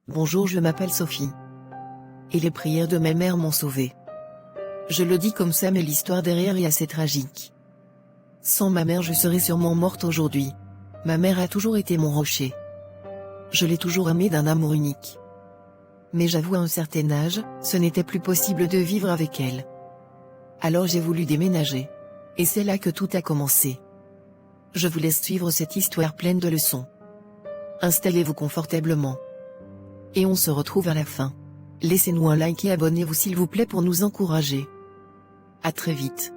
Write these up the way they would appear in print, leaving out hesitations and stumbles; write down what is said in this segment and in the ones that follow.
Bonjour, je m'appelle Sophie. Et les prières de ma mère m'ont sauvée. Je le dis comme ça mais l'histoire derrière est assez tragique. Sans ma mère je serais sûrement morte aujourd'hui. Ma mère a toujours été mon rocher. Je l'ai toujours aimée d'un amour unique. Mais j'avoue à un certain âge, ce n'était plus possible de vivre avec elle. Alors j'ai voulu déménager. Et c'est là que tout a commencé. Je vous laisse suivre cette histoire pleine de leçons. Installez-vous confortablement. Et on se retrouve à la fin. Laissez-nous un like et abonnez-vous s'il vous plaît pour nous encourager. À très vite.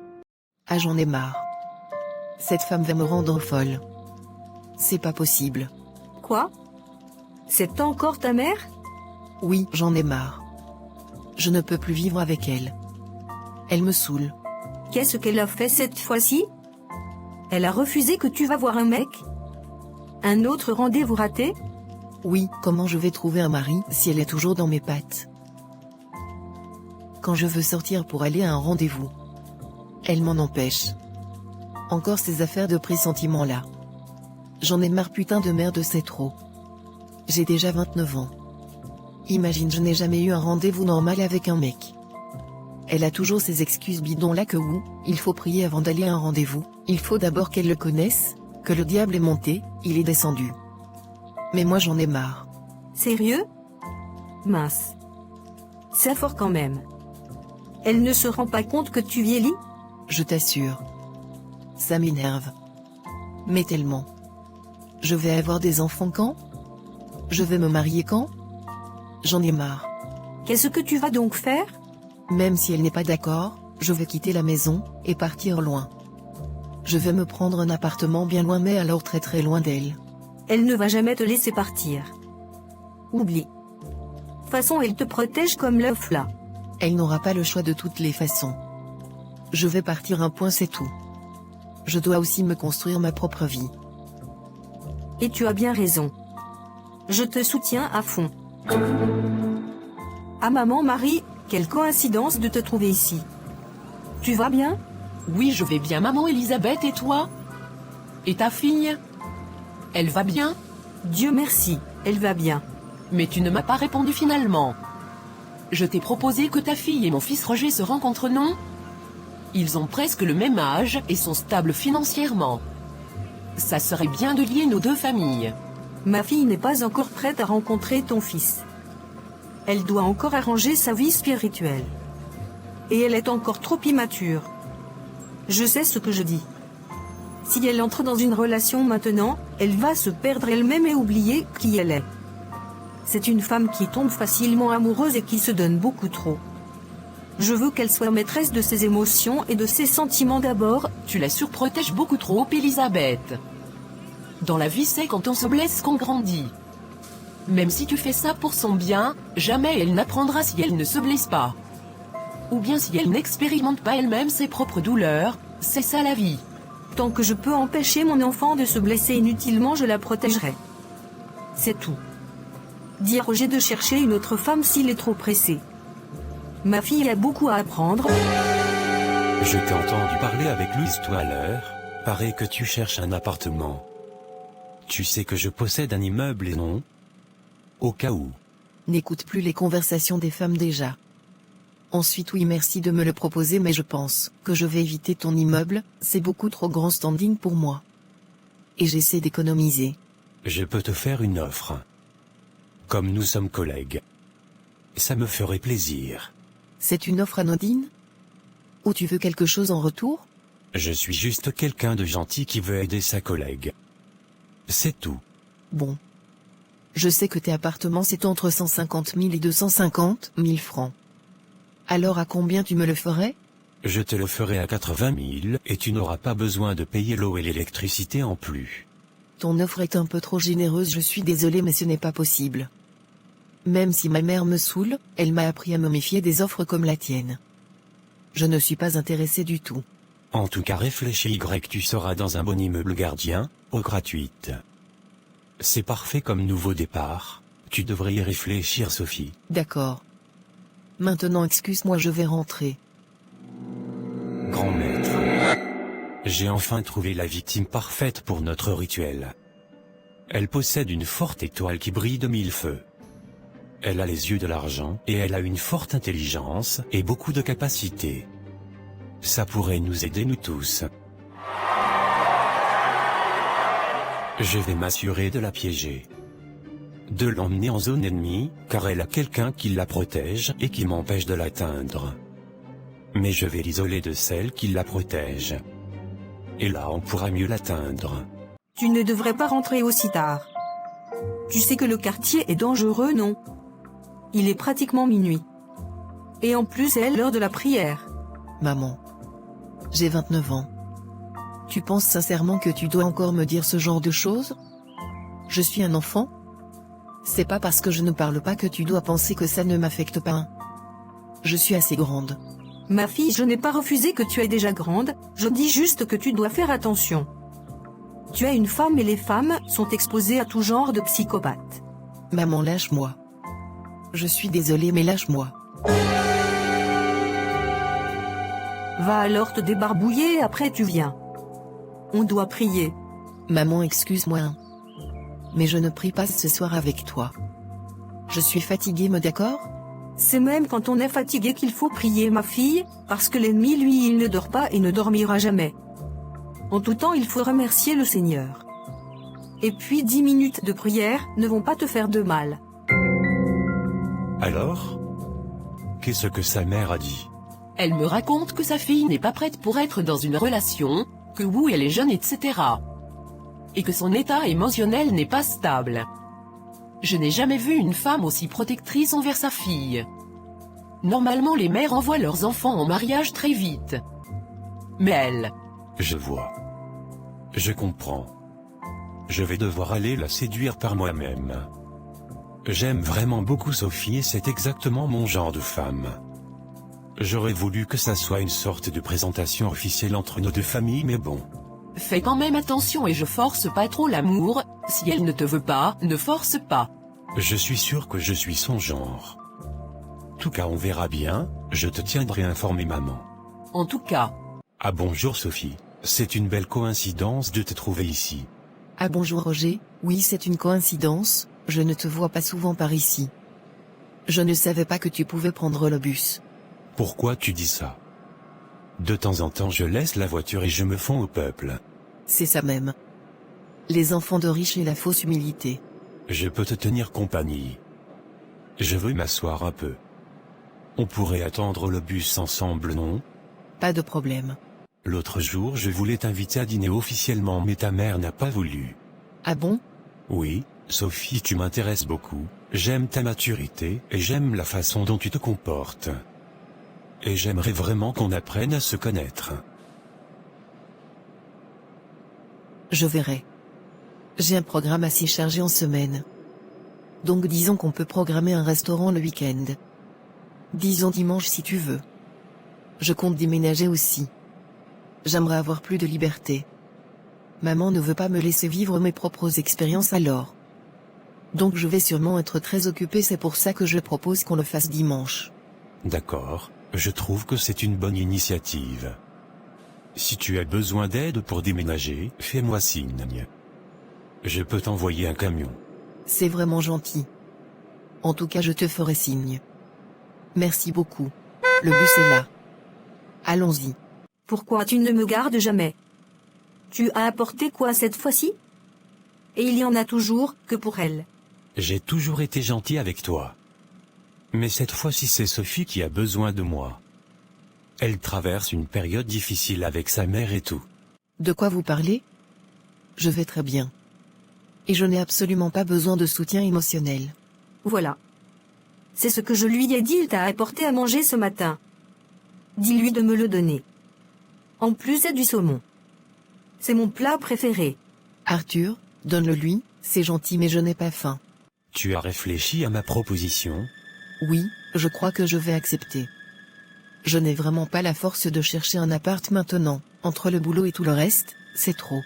Ah, j'en ai marre. Cette femme va me rendre folle. C'est pas possible. Quoi? C'est encore ta mère? Oui, j'en ai marre. Je ne peux plus vivre avec elle. Elle me saoule. Qu'est-ce qu'elle a fait cette fois-ci? Elle a refusé que tu vas voir un mec? Un autre rendez-vous raté? Oui, comment je vais trouver un mari si elle est toujours dans mes pattes? Quand je veux sortir pour aller à un rendez-vous, elle m'en empêche. Encore ces affaires de pressentiment là. J'en ai marre, putain de merde, c'est trop. J'ai déjà 29 ans. Imagine, je n'ai jamais eu un rendez-vous normal avec un mec. Elle a toujours ces excuses bidons là que il faut prier avant d'aller à un rendez-vous, il faut d'abord qu'elle le connaisse, que le diable est monté, il est descendu. Mais moi j'en ai marre. Sérieux? Mince. C'est fort quand même. Elle ne se rend pas compte que tu vieillis? Je t'assure. Ça m'énerve. Mais tellement. Je vais avoir des enfants quand? Je vais me marier quand? J'en ai marre. Qu'est-ce que tu vas donc faire? Même si elle n'est pas d'accord, je vais quitter la maison, et partir loin. Je vais me prendre un appartement bien loin mais alors très très loin d'elle. Elle ne va jamais te laisser partir. Oublie. De toute façon, elle te protège comme l'œuf là. Elle n'aura pas le choix de toutes les façons. Je vais partir, un point, c'est tout. Je dois aussi me construire ma propre vie. Et tu as bien raison. Je te soutiens à fond. Ah maman Marie, quelle coïncidence de te trouver ici. Tu vas bien? Oui, je vais bien maman Elisabeth, et toi? Et ta fille? Elle va bien? Dieu merci, elle va bien. Mais tu ne m'as pas répondu finalement. Je t'ai proposé que ta fille et mon fils Roger se rencontrent, non? Ils ont presque le même âge et sont stables financièrement. Ça serait bien de lier nos deux familles. Ma fille n'est pas encore prête à rencontrer ton fils. Elle doit encore arranger sa vie spirituelle. Et elle est encore trop immature. Je sais ce que je dis. Si elle entre dans une relation maintenant, elle va se perdre elle-même et oublier qui elle est. C'est une femme qui tombe facilement amoureuse et qui se donne beaucoup trop. Je veux qu'elle soit maîtresse de ses émotions et de ses sentiments d'abord. Tu la surprotèges beaucoup trop, Elisabeth. Dans la vie, c'est quand on se blesse qu'on grandit. Même si tu fais ça pour son bien, jamais elle n'apprendra si elle ne se blesse pas. Ou bien si elle n'expérimente pas elle-même ses propres douleurs, c'est ça la vie. Tant que je peux empêcher mon enfant de se blesser inutilement, je la protégerai. C'est tout. Dis à Roger de chercher une autre femme s'il est trop pressé. Ma fille a beaucoup à apprendre. Je t'ai entendu parler avec Louise tout à l'heure. Paraît que tu cherches un appartement. Tu sais que je possède un immeuble et non? Au cas où. N'écoute plus les conversations des femmes déjà. Ensuite, oui, merci de me le proposer, mais je pense que je vais éviter ton immeuble, c'est beaucoup trop grand standing pour moi. Et j'essaie d'économiser. Je peux te faire une offre. Comme nous sommes collègues. Ça me ferait plaisir. C'est une offre anodine? Ou tu veux quelque chose en retour? Je suis juste quelqu'un de gentil qui veut aider sa collègue. C'est tout. Bon. Je sais que tes appartements c'est entre 150 000 et 250 000 francs. Alors à combien tu me le ferais? Je te le ferai à 80 000 et tu n'auras pas besoin de payer l'eau et l'électricité en plus. Ton offre est un peu trop généreuse, je suis désolé mais ce n'est pas possible. Même si ma mère me saoule, elle m'a appris à me méfier des offres comme la tienne. Je ne suis pas intéressé du tout. En tout cas réfléchis, tu seras dans un bon immeuble gardien, eau gratuite. C'est parfait comme nouveau départ. Tu devrais y réfléchir, Sophie. D'accord. Maintenant excuse-moi, je vais rentrer. Grand maître. J'ai enfin trouvé la victime parfaite pour notre rituel. Elle possède une forte étoile qui brille de mille feux. Elle a les yeux de l'argent et elle a une forte intelligence et beaucoup de capacités. Ça pourrait nous aider nous tous. Je vais m'assurer de la piéger. De l'emmener en zone ennemie, car elle a quelqu'un qui la protège et qui m'empêche de l'atteindre. Mais je vais l'isoler de celle qui la protège. Et là on pourra mieux l'atteindre. Tu ne devrais pas rentrer aussi tard. Tu sais que le quartier est dangereux, non? Il est pratiquement minuit. Et en plus c'est l'heure de la prière. Maman. J'ai 29 ans. Tu penses sincèrement que tu dois encore me dire ce genre de choses? Je suis un enfant? C'est pas parce que je ne parle pas que tu dois penser que ça ne m'affecte pas. Je suis assez grande. Ma fille, je n'ai pas refusé que tu es déjà grande, je dis juste que tu dois faire attention. Tu es une femme et les femmes sont exposées à tout genre de psychopathes. Maman, lâche-moi. Je suis désolée mais lâche-moi. Va alors te débarbouiller, après tu viens. On doit prier. Maman, excuse-moi. Mais je ne prie pas ce soir avec toi. Je suis fatiguée, me d'accord? C'est même quand on est fatigué qu'il faut prier, ma fille, parce que l'ennemi, lui, il ne dort pas et ne dormira jamais. En tout temps, il faut remercier le Seigneur. Et puis 10 minutes de prière ne vont pas te faire de mal. Alors? Qu'est-ce que sa mère a dit? Elle me raconte que sa fille n'est pas prête pour être dans une relation, que oui, elle est jeune, etc. Et que son état émotionnel n'est pas stable. Je n'ai jamais vu une femme aussi protectrice envers sa fille. Normalement les mères envoient leurs enfants en mariage très vite. Mais elle... Je vois. Je comprends. Je vais devoir aller la séduire par moi-même. J'aime vraiment beaucoup Sophie et c'est exactement mon genre de femme. J'aurais voulu que ça soit une sorte de présentation officielle entre nos deux familles, mais bon. Fais quand même attention et je force pas trop l'amour, si elle ne te veut pas, ne force pas. Je suis sûr que je suis son genre. En tout cas on verra bien, je te tiendrai informé maman. En tout cas. Ah bonjour Sophie, c'est une belle coïncidence de te trouver ici. Ah bonjour Roger, oui c'est une coïncidence, je ne te vois pas souvent par ici. Je ne savais pas que tu pouvais prendre le bus. Pourquoi tu dis ça? De temps en temps je laisse la voiture et je me fonds au peuple. C'est ça même. Les enfants de riches et la fausse humilité. Je peux te tenir compagnie. Je veux m'asseoir un peu. On pourrait attendre le bus ensemble, non? Pas de problème. L'autre jour je voulais t'inviter à dîner officiellement mais ta mère n'a pas voulu. Ah bon? Oui, Sophie, tu m'intéresses beaucoup, j'aime ta maturité et j'aime la façon dont tu te comportes. Et j'aimerais vraiment qu'on apprenne à se connaître. Je verrai. J'ai un programme assez chargé en semaine. Donc disons qu'on peut programmer un restaurant le week-end. Disons dimanche si tu veux. Je compte déménager aussi. J'aimerais avoir plus de liberté. Maman ne veut pas me laisser vivre mes propres expériences alors. Donc je vais sûrement être très occupée, c'est pour ça que je propose qu'on le fasse dimanche. D'accord, je trouve que c'est une bonne initiative. Si tu as besoin d'aide pour déménager, fais-moi signe. Je peux t'envoyer un camion. C'est vraiment gentil. En tout cas je te ferai signe. Merci beaucoup. Le bus est là. Allons-y. Pourquoi tu ne me gardes jamais? Tu as apporté quoi cette fois-ci? Et il y en a toujours que pour elle. J'ai toujours été gentil avec toi. Mais cette fois-ci c'est Sophie qui a besoin de moi. Elle traverse une période difficile avec sa mère et tout. De quoi vous parlez? Je vais très bien. Et je n'ai absolument pas besoin de soutien émotionnel. Voilà. C'est ce que je lui ai dit, il t'a apporté à manger ce matin. Dis-lui de me le donner. En plus, c'est du saumon. C'est mon plat préféré. Arthur, donne-le-lui, c'est gentil mais je n'ai pas faim. Tu as réfléchi à ma proposition? Oui, je crois que je vais accepter. Je n'ai vraiment pas la force de chercher un appart maintenant, entre le boulot et tout le reste, c'est trop.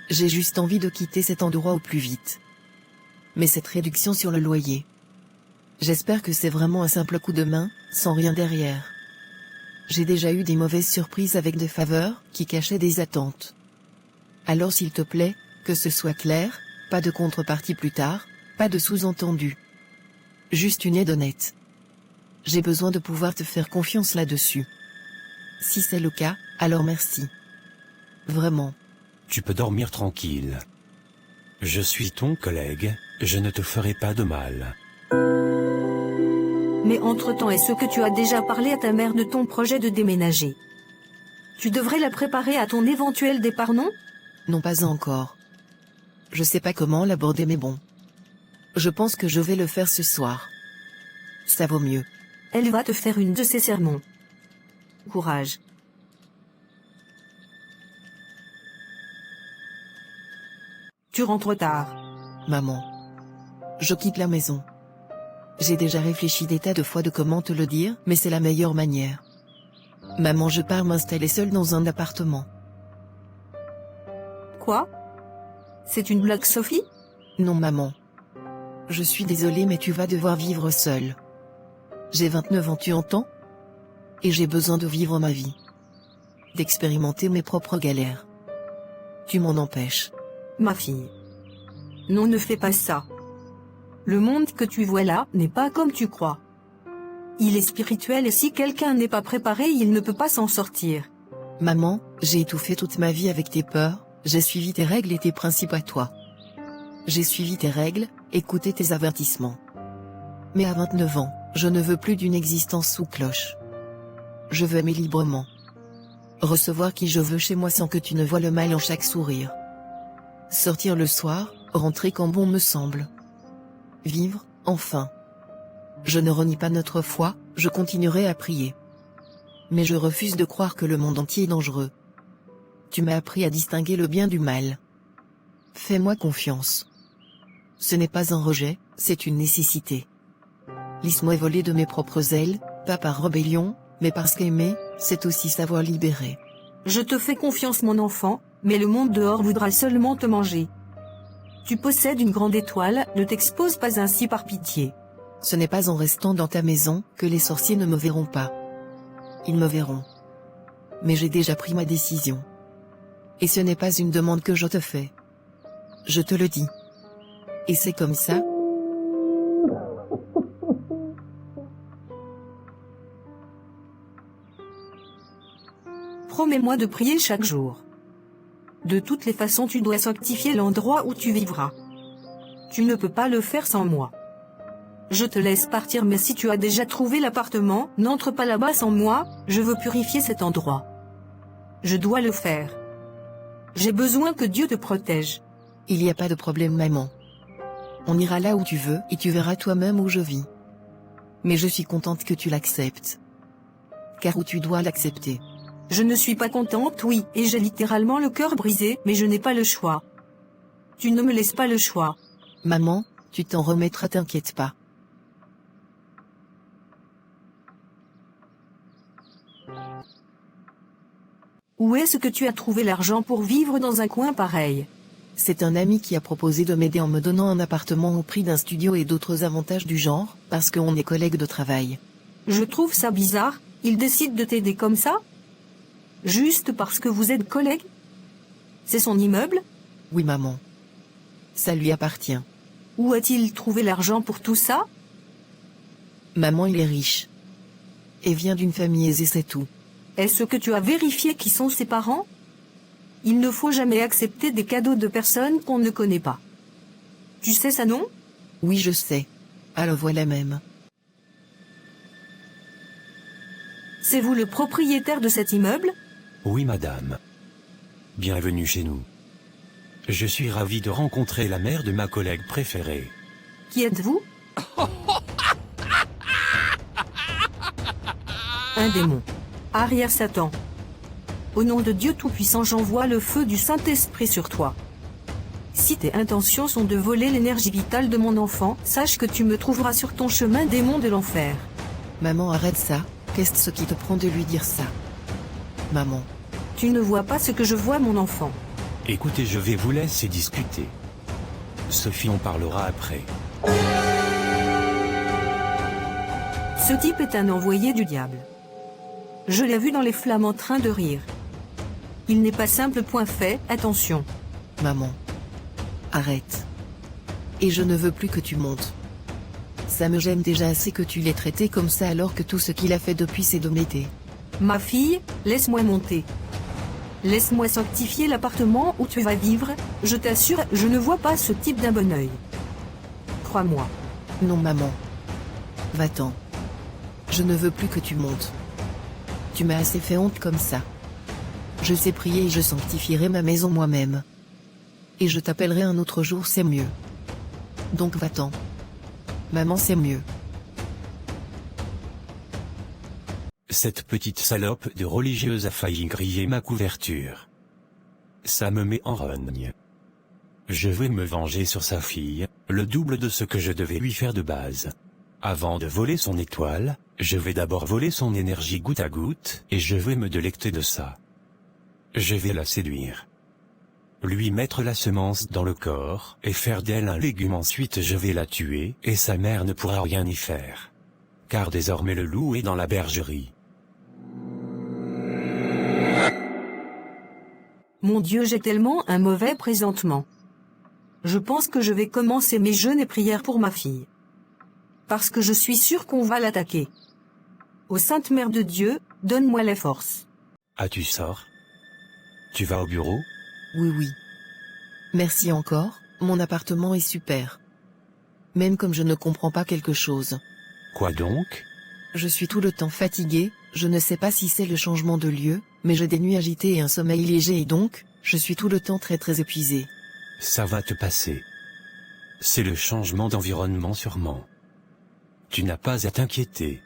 J'ai juste envie de quitter cet endroit au plus vite. Mais cette réduction sur le loyer. J'espère que c'est vraiment un simple coup de main, sans rien derrière. J'ai déjà eu des mauvaises surprises avec des faveurs, qui cachaient des attentes. Alors s'il te plaît, que ce soit clair, pas de contrepartie plus tard, pas de sous-entendu. Juste une aide honnête. J'ai besoin de pouvoir te faire confiance là-dessus. Si c'est le cas, alors merci. Vraiment. Tu peux dormir tranquille. Je suis ton collègue, je ne te ferai pas de mal. Mais entre-temps, est-ce que tu as déjà parlé à ta mère de ton projet de déménager? Tu devrais la préparer à ton éventuel départ, non? Non, pas encore. Je sais pas comment l'aborder, mais bon. Je pense que je vais le faire ce soir. Ça vaut mieux. Elle va te faire une de ses sermons. Courage. Tu rentres tard. Maman. Je quitte la maison. J'ai déjà réfléchi des tas de fois de comment te le dire, mais c'est la meilleure manière. Maman, je pars m'installer seule dans un appartement. Quoi? C'est une blague, Sophie? Non, maman. Je suis désolée, mais tu vas devoir vivre seule. J'ai 29 ans, tu entends? Et j'ai besoin de vivre ma vie. D'expérimenter mes propres galères. Tu m'en empêches. Ma fille. Non, ne fais pas ça. Le monde que tu vois là n'est pas comme tu crois. Il est spirituel et si quelqu'un n'est pas préparé, il ne peut pas s'en sortir. Maman, j'ai étouffé toute ma vie avec tes peurs, j'ai suivi tes règles et tes principes à toi. J'ai suivi tes règles, écouté tes avertissements. Mais à 29 ans, je ne veux plus d'une existence sous cloche. Je veux aimer librement. Recevoir qui je veux chez moi sans que tu ne vois le mal en chaque sourire. Sortir le soir, rentrer quand bon me semble. Vivre, enfin. Je ne renie pas notre foi, je continuerai à prier. Mais je refuse de croire que le monde entier est dangereux. Tu m'as appris à distinguer le bien du mal. Fais-moi confiance. Ce n'est pas un rejet, c'est une nécessité. Laisse-moi voler de mes propres ailes, pas par rébellion, mais parce qu'aimer, c'est aussi savoir libérer. Je te fais confiance, mon enfant, mais le monde dehors voudra seulement te manger. Tu possèdes une grande étoile, ne t'expose pas ainsi par pitié. Ce n'est pas en restant dans ta maison que les sorciers ne me verront pas. Ils me verront. Mais j'ai déjà pris ma décision. Et ce n'est pas une demande que je te fais. Je te le dis. Et c'est comme ça. Promets-moi de prier chaque jour. De toutes les façons, tu dois sanctifier l'endroit où tu vivras. Tu ne peux pas le faire sans moi. Je te laisse partir, mais si tu as déjà trouvé l'appartement, n'entre pas là-bas sans moi, je veux purifier cet endroit. Je dois le faire. J'ai besoin que Dieu te protège. Il n'y a pas de problème, maman. On ira là où tu veux et tu verras toi-même où je vis. Mais je suis contente que tu l'acceptes. Car où tu dois l'accepter. Je ne suis pas contente, oui, et j'ai littéralement le cœur brisé, mais je n'ai pas le choix. Tu ne me laisses pas le choix. Maman, tu t'en remettras, t'inquiète pas. Où est-ce que tu as trouvé l'argent pour vivre dans un coin pareil? C'est un ami qui a proposé de m'aider en me donnant un appartement au prix d'un studio et d'autres avantages du genre, parce qu'on est collègues de travail. Je trouve ça bizarre, il décide de t'aider comme ça? Juste parce que vous êtes collègues? C'est son immeuble? Oui, maman. Ça lui appartient. Où a-t-il trouvé l'argent pour tout ça? Maman, il est riche. Et vient d'une famille aisée, c'est tout. Est-ce que tu as vérifié qui sont ses parents? Il ne faut jamais accepter des cadeaux de personnes qu'on ne connaît pas. Tu sais ça, non? Oui, je sais. Alors voilà même. C'est vous le propriétaire de cet immeuble? Oui, madame. Bienvenue chez nous. Je suis ravi de rencontrer la mère de ma collègue préférée. Qui êtes-vous? Un démon. Arrière Satan. Au nom de Dieu Tout-Puissant, j'envoie le feu du Saint-Esprit sur toi. Si tes intentions sont de voler l'énergie vitale de mon enfant, sache que tu me trouveras sur ton chemin, démon de l'enfer. Maman, arrête ça. Qu'est-ce qui te prend de lui dire ça? Maman. Tu ne vois pas ce que je vois, mon enfant. Écoutez, je vais vous laisser discuter. Sophie, on parlera après. Ce type est un envoyé du diable. Je l'ai vu dans les flammes en train de rire. Il n'est pas simple, point fait, attention. Maman. Arrête. Et je ne veux plus que tu montes. Ça me gêne déjà assez que tu l'aies traité comme ça alors que tout ce qu'il a fait depuis c'est de m'aider. Ma fille, laisse-moi monter. Laisse-moi sanctifier l'appartement où tu vas vivre, je t'assure, je ne vois pas ce type d'un bon œil. Crois-moi. Non maman. Va-t'en. Je ne veux plus que tu montes. Tu m'as assez fait honte comme ça. Je sais prier et je sanctifierai ma maison moi-même. Et je t'appellerai un autre jour, c'est mieux. Donc va-t'en. Maman, c'est mieux. Cette petite salope de religieuse a failli griller ma couverture. Ça me met en rogne. Je vais me venger sur sa fille, le double de ce que je devais lui faire de base. Avant de voler son étoile, je vais d'abord voler son énergie goutte à goutte, et je vais me délecter de ça. Je vais la séduire. Lui mettre la semence dans le corps, et faire d'elle un légume. Ensuite je vais la tuer, et sa mère ne pourra rien y faire. Car désormais le loup est dans la bergerie. Mon Dieu, j'ai tellement un mauvais présentement. Je pense que je vais commencer mes jeûnes et prières pour ma fille. Parce que je suis sûre qu'on va l'attaquer. Ô Sainte Mère de Dieu, donne-moi les forces. Ah, tu sors? Tu vas au bureau? Oui. Merci encore, mon appartement est super. Même comme je ne comprends pas quelque chose. Quoi donc? Je suis tout le temps fatiguée, je ne sais pas si c'est le changement de lieu, mais j'ai des nuits agitées et un sommeil léger et donc, je suis tout le temps très épuisée. Ça va te passer. C'est le changement d'environnement sûrement. Tu n'as pas à t'inquiéter.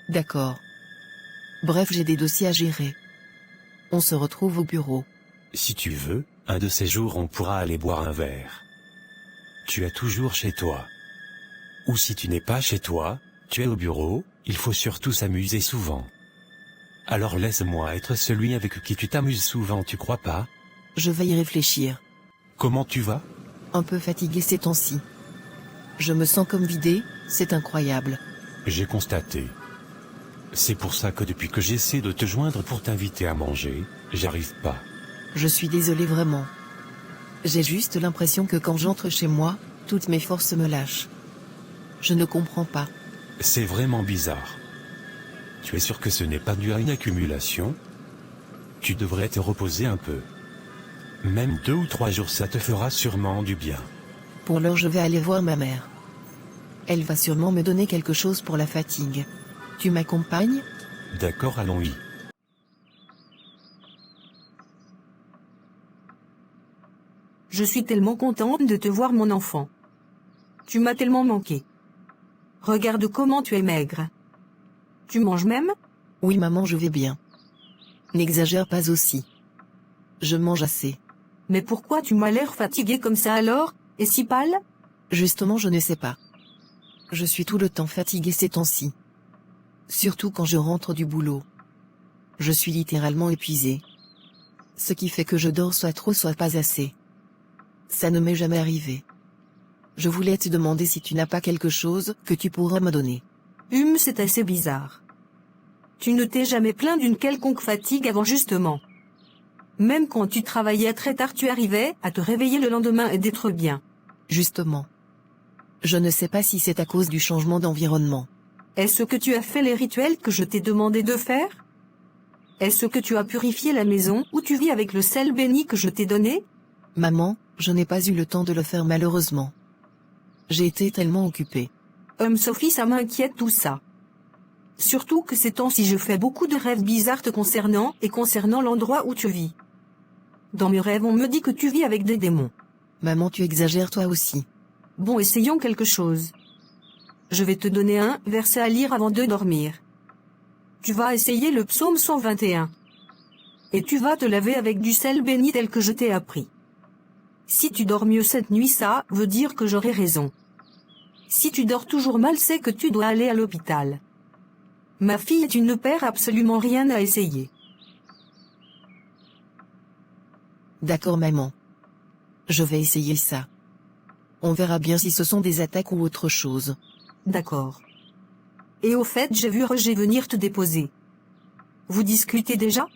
D'accord. Bref, j'ai des dossiers à gérer. On se retrouve au bureau. Si tu veux, un de ces jours on pourra aller boire un verre. Tu es toujours chez toi. Ou si tu n'es pas chez toi, tu es au bureau, il faut surtout s'amuser souvent. Alors laisse-moi être celui avec qui tu t'amuses souvent, tu crois pas? Je vais y réfléchir. Comment tu vas? Un peu fatiguée ces temps-ci. Je me sens comme vidée, c'est incroyable. J'ai constaté. C'est pour ça que depuis que j'essaie de te joindre pour t'inviter à manger, j'arrive pas. Je suis désolée vraiment. J'ai juste l'impression que quand j'entre chez moi, toutes mes forces me lâchent. Je ne comprends pas. C'est vraiment bizarre. Tu es sûr que ce n'est pas dû à une accumulation? Tu devrais te reposer un peu. Même 2 ou 3 jours ça te fera sûrement du bien. Pour l'heure je vais aller voir ma mère. Elle va sûrement me donner quelque chose pour la fatigue. Tu m'accompagnes? D'accord, allons-y. Je suis tellement contente de te voir, mon enfant. Tu m'as tellement manqué. Regarde comment tu es maigre. Tu manges même? Oui maman, je vais bien. N'exagère pas aussi. Je mange assez. Mais pourquoi tu m'as l'air fatigué comme ça alors, et si pâle? Justement, je ne sais pas. Je suis tout le temps fatiguée ces temps-ci. Surtout quand je rentre du boulot. Je suis littéralement épuisée. Ce qui fait que je dors soit trop soit pas assez. Ça ne m'est jamais arrivé. Je voulais te demander si tu n'as pas quelque chose que tu pourrais me donner. C'est assez bizarre. Tu ne t'es jamais plaint d'une quelconque fatigue avant justement. Même quand tu travaillais très tard, tu arrivais à te réveiller le lendemain et d'être bien. Justement. Je ne sais pas si c'est à cause du changement d'environnement. Est-ce que tu as fait les rituels que je t'ai demandé de faire? Est-ce que tu as purifié la maison où tu vis avec le sel béni que je t'ai donné? Maman, je n'ai pas eu le temps de le faire malheureusement. J'ai été tellement occupée. Sophie, ça m'inquiète tout ça. Surtout que ces temps-ci je fais beaucoup de rêves bizarres te concernant et concernant l'endroit où tu vis. Dans mes rêves on me dit que tu vis avec des démons. Maman, tu exagères toi aussi. Bon, essayons quelque chose. Je vais te donner un verset à lire avant de dormir. Tu vas essayer le psaume 121. Et tu vas te laver avec du sel béni tel que je t'ai appris. Si tu dors mieux cette nuit, ça veut dire que j'aurai raison. Si tu dors toujours mal, c'est que tu dois aller à l'hôpital. Ma fille, tu ne perds absolument rien à essayer. D'accord maman. Je vais essayer ça. On verra bien si ce sont des attaques ou autre chose. D'accord. Et au fait, j'ai vu Roger venir te déposer. Vous discutez déjà?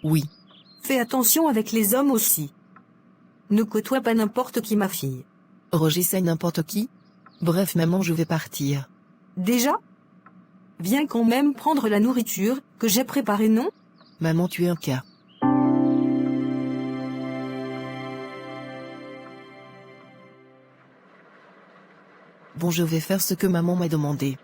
Oui. Fais attention avec les hommes aussi. Ne côtoie pas n'importe qui, ma fille. Roger, c'est n'importe qui? Bref maman, je vais partir. Déjà? Viens quand même prendre la nourriture que j'ai préparée, non? Maman, tu es un cas. Bon, je vais faire ce que maman m'a demandé.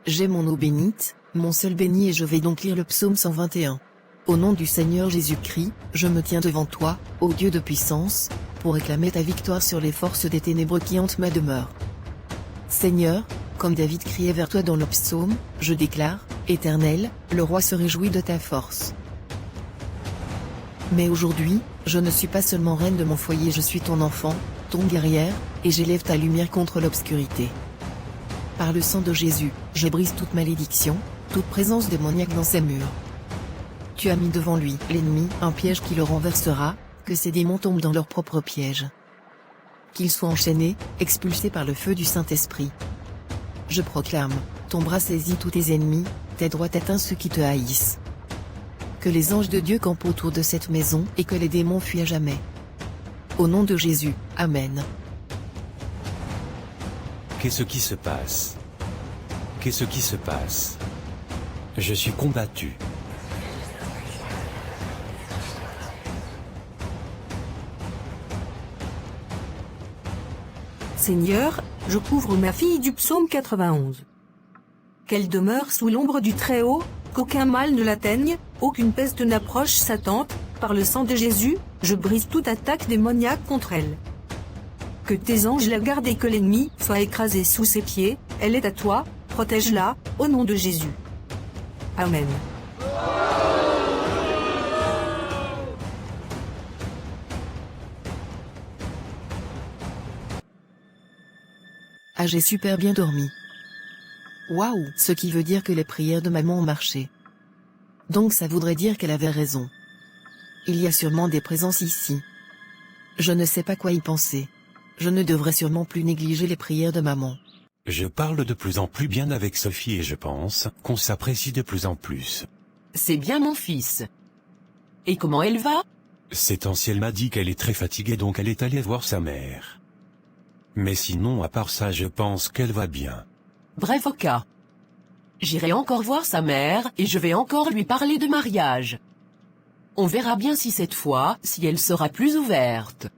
J'ai mon eau bénite, mon seul béni, et je vais donc lire le psaume 121. Au nom du Seigneur Jésus-Christ, je me tiens devant toi, ô Dieu de puissance, pour réclamer ta victoire sur les forces des ténébreux qui hantent ma demeure. Seigneur, comme David criait vers toi dans le psaume, je déclare, Éternel, le roi se réjouit de ta force. Mais aujourd'hui, je ne suis pas seulement reine de mon foyer, je suis ton enfant, ton guerrière, et j'élève ta lumière contre l'obscurité. Par le sang de Jésus, je brise toute malédiction, toute présence démoniaque dans ses murs. Tu as mis devant lui, l'ennemi, un piège qui le renversera, que ces démons tombent dans leur propre piège. Qu'ils soient enchaînés, expulsés par le feu du Saint-Esprit. Je proclame, ton bras saisit tous tes ennemis, tes droites atteignent ceux qui te haïssent. Que les anges de Dieu campent autour de cette maison et que les démons fuient à jamais. Au nom de Jésus, Amen. Qu'est-ce qui se passe? Qu'est-ce qui se passe? Je suis combattu. Seigneur, je couvre ma fille du psaume 91. Qu'elle demeure sous l'ombre du Très-Haut, qu'aucun mal ne l'atteigne, aucune peste n'approche sa tente, par le sang de Jésus, je brise toute attaque démoniaque contre elle. Que tes anges la gardent et que l'ennemi soit écrasé sous ses pieds, elle est à toi, protège-la, au nom de Jésus. Amen. Ah, j'ai super bien dormi. Waouh, ce qui veut dire que les prières de maman ont marché. Donc ça voudrait dire qu'elle avait raison. Il y a sûrement des présences ici. Je ne sais pas quoi y penser. Je ne devrais sûrement plus négliger les prières de maman. Je parle de plus en plus bien avec Sophie et je pense qu'on s'apprécie de plus en plus. C'est bien mon fils. Et comment elle va? Ces temps-ci, elle m'a dit qu'elle est très fatiguée, donc elle est allée voir sa mère. Mais sinon, à part ça, je pense qu'elle va bien. Bref, ok. J'irai encore voir sa mère et je vais encore lui parler de mariage. On verra bien si cette fois, si elle sera plus ouverte.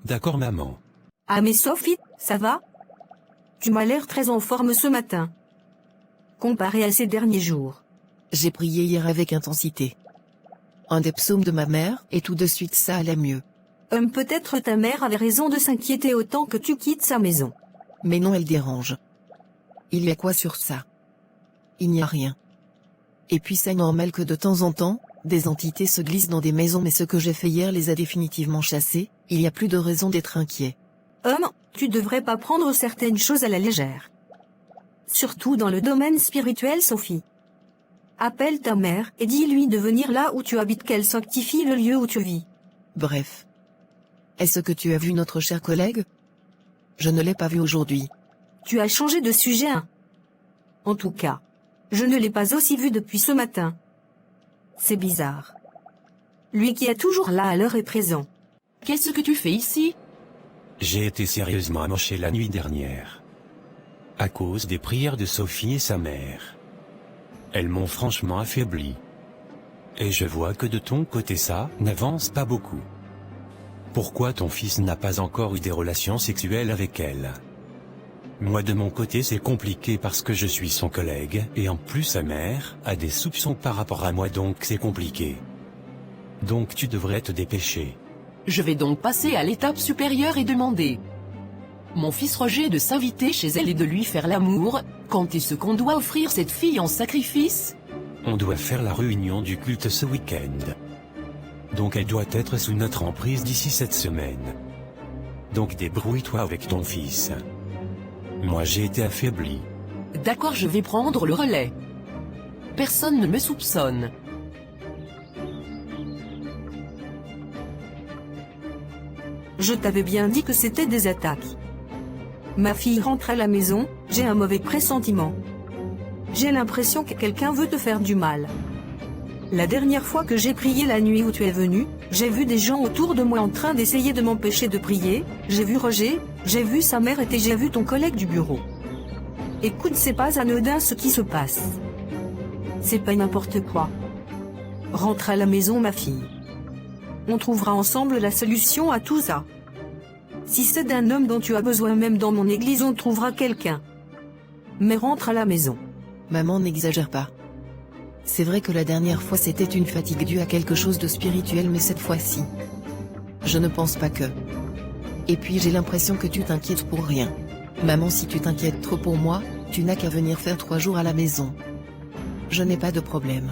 D'accord, maman. Ah mais Sophie, ça va? Tu m'as l'air très en forme ce matin. Comparé à ces derniers jours. J'ai prié hier avec intensité. Un des psaumes de ma mère, et tout de suite ça allait mieux. Peut-être ta mère avait raison de s'inquiéter autant que tu quittes sa maison. Mais non, elle dérange. Il y a quoi sur ça? Il n'y a rien. Et puis c'est normal que de temps en temps, des entités se glissent dans des maisons, mais ce que j'ai fait hier les a définitivement chassés, il n'y a plus de raison d'être inquiet. Tu devrais pas prendre certaines choses à la légère. Surtout dans le domaine spirituel, Sophie. Appelle ta mère et dis-lui de venir là où tu habites, qu'elle sanctifie le lieu où tu vis. Bref. Est-ce que tu as vu notre cher collègue? Je ne l'ai pas vu aujourd'hui. Tu as changé de sujet, hein? En tout cas, je ne l'ai pas aussi vu depuis ce matin. C'est bizarre. Lui qui est toujours là à l'heure est présent. Qu'est-ce que tu fais ici? J'ai été sérieusement amoché la nuit dernière. À cause des prières de Sophie et sa mère. Elles m'ont franchement affaibli. Et je vois que de ton côté ça n'avance pas beaucoup. Pourquoi ton fils n'a pas encore eu des relations sexuelles avec elle? Moi de mon côté c'est compliqué parce que je suis son collègue, et en plus sa mère a des soupçons par rapport à moi, donc c'est compliqué. Donc tu devrais te dépêcher. Je vais donc passer à l'étape supérieure et demander. Mon fils Roger de s'inviter chez elle et de lui faire l'amour, quand est-ce qu'on doit offrir cette fille en sacrifice? On doit faire la réunion du culte ce week-end. Donc elle doit être sous notre emprise d'ici cette semaine. Donc débrouille-toi avec ton fils. Moi j'ai été affaibli. D'accord, je vais prendre le relais. Personne ne me soupçonne. Je t'avais bien dit que c'était des attaques. Ma fille rentre à la maison, j'ai un mauvais pressentiment. J'ai l'impression que quelqu'un veut te faire du mal. La dernière fois que j'ai prié la nuit où tu es venu, j'ai vu des gens autour de moi en train d'essayer de m'empêcher de prier, j'ai vu Roger, j'ai vu sa mère et j'ai vu ton collègue du bureau. Écoute, c'est pas anodin ce qui se passe. C'est pas n'importe quoi. Rentre à la maison, ma fille. On trouvera ensemble la solution à tout ça. Si c'est d'un homme dont tu as besoin, même dans mon église on trouvera quelqu'un. Mais rentre à la maison. Maman, n'exagère pas. C'est vrai que la dernière fois c'était une fatigue due à quelque chose de spirituel, mais cette fois-ci, je ne pense pas que. Et puis j'ai l'impression que tu t'inquiètes pour rien. Maman, si tu t'inquiètes trop pour moi, tu n'as qu'à venir faire 3 jours à la maison. Je n'ai pas de problème.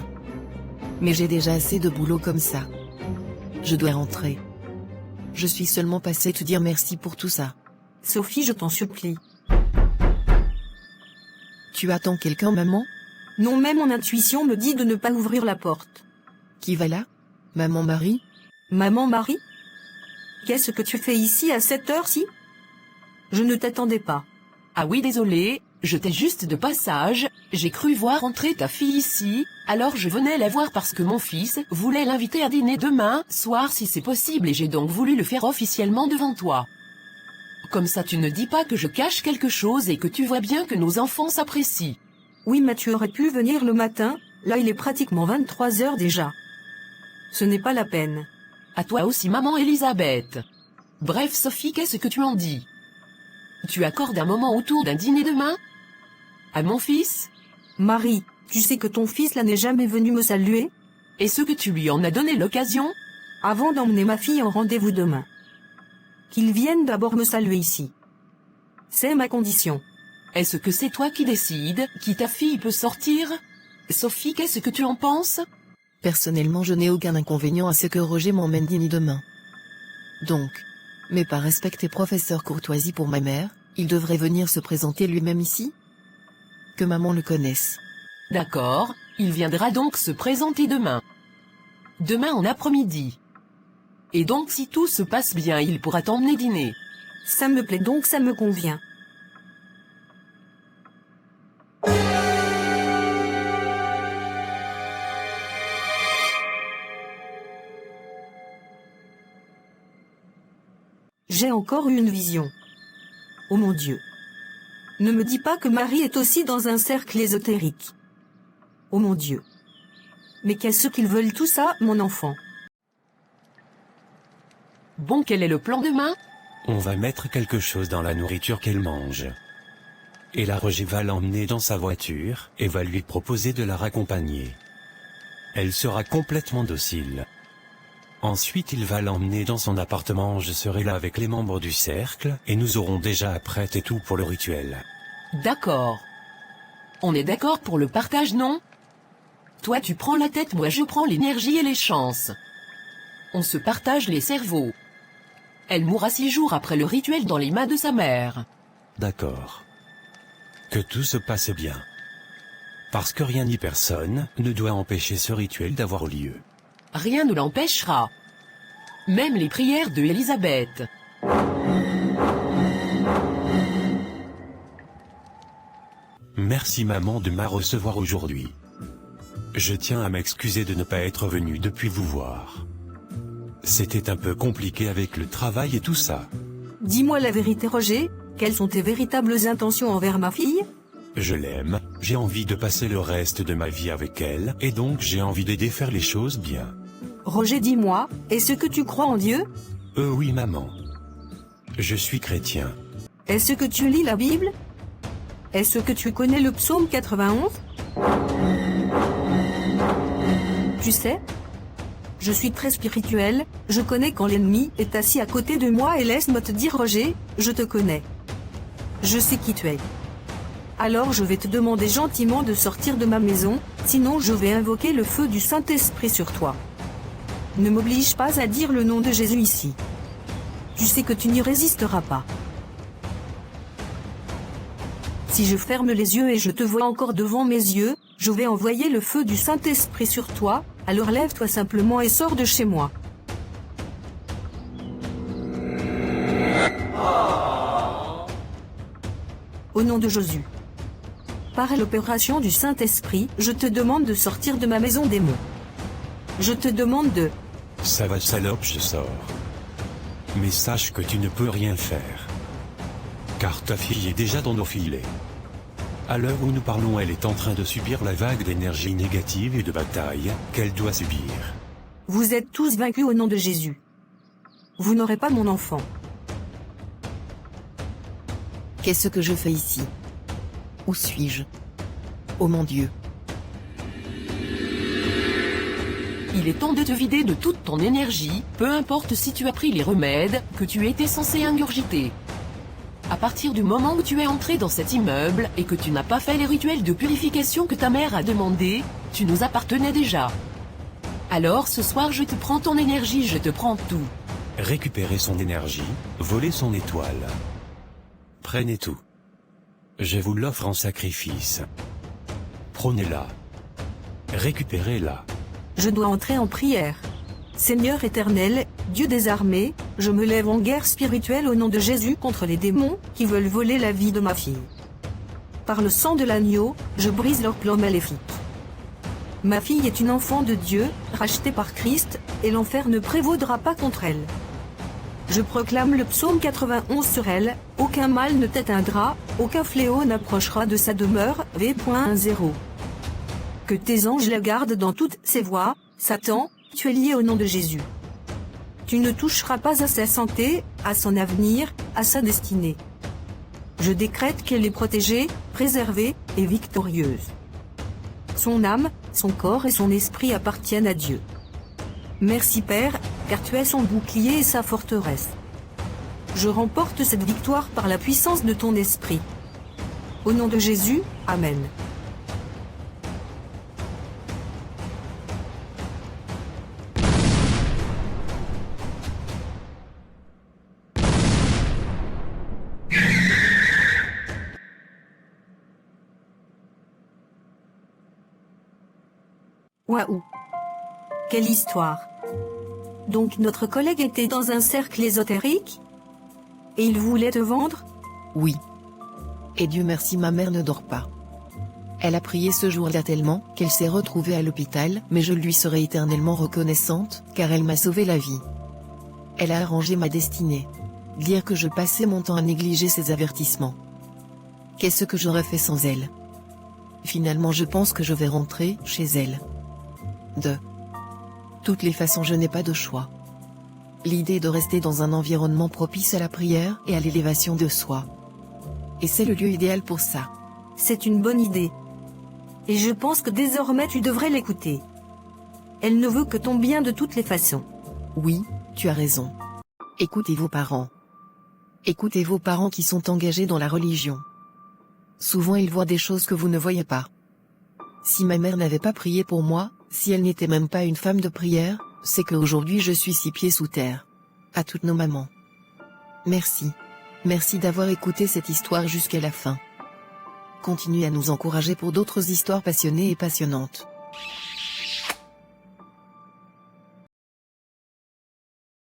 Mais j'ai déjà assez de boulot comme ça. Je dois rentrer. Je suis seulement passée te dire merci pour tout ça. Sophie, je t'en supplie. Tu attends quelqu'un, maman? Non, même mon intuition me dit de ne pas ouvrir la porte. Qui va là? Maman Marie? Maman Marie? Qu'est-ce que tu fais ici à cette heure-ci? Je ne t'attendais pas. Ah oui, désolé, j'étais juste de passage, j'ai cru voir entrer ta fille ici, alors je venais la voir parce que mon fils voulait l'inviter à dîner demain soir si c'est possible et j'ai donc voulu le faire officiellement devant toi. Comme ça tu ne dis pas que je cache quelque chose et que tu vois bien que nos enfants s'apprécient. Oui, mais tu aurais pu venir le matin, là il est pratiquement 23 heures déjà. Ce n'est pas la peine. À toi aussi, maman Elisabeth. Bref, Sophie, qu'est-ce que tu en dis? Tu accordes un moment autour d'un dîner demain? À mon fils? Marie, tu sais que ton fils là n'est jamais venu me saluer? Est-ce que tu lui en as donné l'occasion? Avant d'emmener ma fille en rendez-vous demain. Qu'il vienne d'abord me saluer ici. C'est ma condition. Est-ce que c'est toi qui décides qui ta fille peut sortir? Sophie, qu'est-ce que tu en penses? Personnellement, je n'ai aucun inconvénient à ce que Roger m'emmène dîner demain. Donc, mais par respect et professeur courtoisie pour ma mère, il devrait venir se présenter lui-même ici? Que maman le connaisse. D'accord, il viendra donc se présenter demain. Demain en après-midi. Et donc si tout se passe bien, il pourra t'emmener dîner. Ça me plaît donc, ça me convient. J'ai encore eu une vision. Oh mon Dieu. Ne me dis pas que Marie est aussi dans un cercle ésotérique. Oh mon Dieu. Mais qu'est-ce qu'ils veulent tout ça, mon enfant? Bon, quel est le plan demain? On va mettre quelque chose dans la nourriture qu'elle mange. Et là Roger va l'emmener dans sa voiture, et va lui proposer de la raccompagner. Elle sera complètement docile. Ensuite il va l'emmener dans son appartement, je serai là avec les membres du cercle, et nous aurons déjà apprêté tout pour le rituel. D'accord. On est d'accord pour le partage, non? Toi tu prends la tête, moi je prends l'énergie et les chances. On se partage les cerveaux. Elle mourra 6 jours après le rituel dans les mains de sa mère. D'accord. Que tout se passe bien. Parce que rien ni personne ne doit empêcher ce rituel d'avoir lieu. Rien ne l'empêchera. Même les prières de Elisabeth. Merci maman de me recevoir aujourd'hui. Je tiens à m'excuser de ne pas être venu depuis vous voir. C'était un peu compliqué avec le travail et tout ça. Dis-moi la vérité, Roger, quelles sont tes véritables intentions envers ma fille? Je l'aime, j'ai envie de passer le reste de ma vie avec elle, et donc j'ai envie d'aider faire les choses bien. Roger, dis-moi, est-ce que tu crois en Dieu? Oui maman. Je suis chrétien. Est-ce que tu lis la Bible? Est-ce que tu connais le psaume 91? Tu sais, je suis très spirituel, je connais quand l'ennemi est assis à côté de moi et laisse-moi te dire Roger, je te connais. Je sais qui tu es. Alors je vais te demander gentiment de sortir de ma maison, sinon je vais invoquer le feu du Saint-Esprit sur toi. Ne m'oblige pas à dire le nom de Jésus ici. Tu sais que tu n'y résisteras pas. Si je ferme les yeux et je te vois encore devant mes yeux, je vais envoyer le feu du Saint-Esprit sur toi, alors lève-toi simplement et sors de chez moi. Au nom de Jésus. Par l'opération du Saint-Esprit, je te demande de sortir de ma maison démon. Je te demande de... Ça va salope, je sors. Mais sache que tu ne peux rien faire. Car ta fille est déjà dans nos filets. À l'heure où nous parlons, elle est en train de subir la vague d'énergie négative et de bataille qu'elle doit subir. Vous êtes tous vaincus au nom de Jésus. Vous n'aurez pas mon enfant. Qu'est-ce que je fais ici? Où suis-je? Oh mon Dieu! Il est temps de te vider de toute ton énergie, peu importe si tu as pris les remèdes que tu étais censé ingurgiter. À partir du moment où tu es entré dans cet immeuble et que tu n'as pas fait les rituels de purification que ta mère a demandé, tu nous appartenais déjà. Alors ce soir je te prends ton énergie, je te prends tout. Récupérez son énergie, volez son étoile. Prenez tout. Je vous l'offre en sacrifice. Prenez-la. Récupérez-la. Je dois entrer en prière. Seigneur éternel, Dieu des armées, je me lève en guerre spirituelle au nom de Jésus contre les démons qui veulent voler la vie de ma fille. Par le sang de l'agneau, je brise leur plan maléfique. Ma fille est une enfant de Dieu, rachetée par Christ, et l'enfer ne prévaudra pas contre elle. Je proclame le psaume 91 sur elle, aucun mal ne t'atteindra, aucun fléau n'approchera de sa demeure, v.10. Que tes anges la gardent dans toutes ses voies, Satan, tu es lié au nom de Jésus. Tu ne toucheras pas à sa santé, à son avenir, à sa destinée. Je décrète qu'elle est protégée, préservée et victorieuse. Son âme, son corps et son esprit appartiennent à Dieu. Merci Père, car tu es son bouclier et sa forteresse. Je remporte cette victoire par la puissance de ton esprit. Au nom de Jésus, Amen. Waouh! Quelle histoire! Donc notre collègue était dans un cercle ésotérique? Et il voulait te vendre? Oui. Et Dieu merci, ma mère ne dort pas. Elle a prié ce jour-là tellement qu'elle s'est retrouvée à l'hôpital, mais je lui serai éternellement reconnaissante, car elle m'a sauvé la vie. Elle a arrangé ma destinée. Dire que je passais mon temps à négliger ses avertissements. Qu'est-ce que j'aurais fait sans elle? Finalement je pense que je vais rentrer chez elle. De toutes les façons je n'ai pas de choix. L'idée est de rester dans un environnement propice à la prière et à l'élévation de soi. Et c'est le lieu idéal pour ça. C'est une bonne idée. Et je pense que désormais tu devrais l'écouter. Elle ne veut que ton bien de toutes les façons. Oui, tu as raison. Écoutez vos parents. Écoutez vos parents qui sont engagés dans la religion. Souvent ils voient des choses que vous ne voyez pas. Si ma mère n'avait pas prié pour moi, si elle n'était même pas une femme de prière, c'est qu'aujourd'hui je suis 6 pieds sous terre. À toutes nos mamans. Merci. Merci d'avoir écouté cette histoire jusqu'à la fin. Continuez à nous encourager pour d'autres histoires passionnées et passionnantes.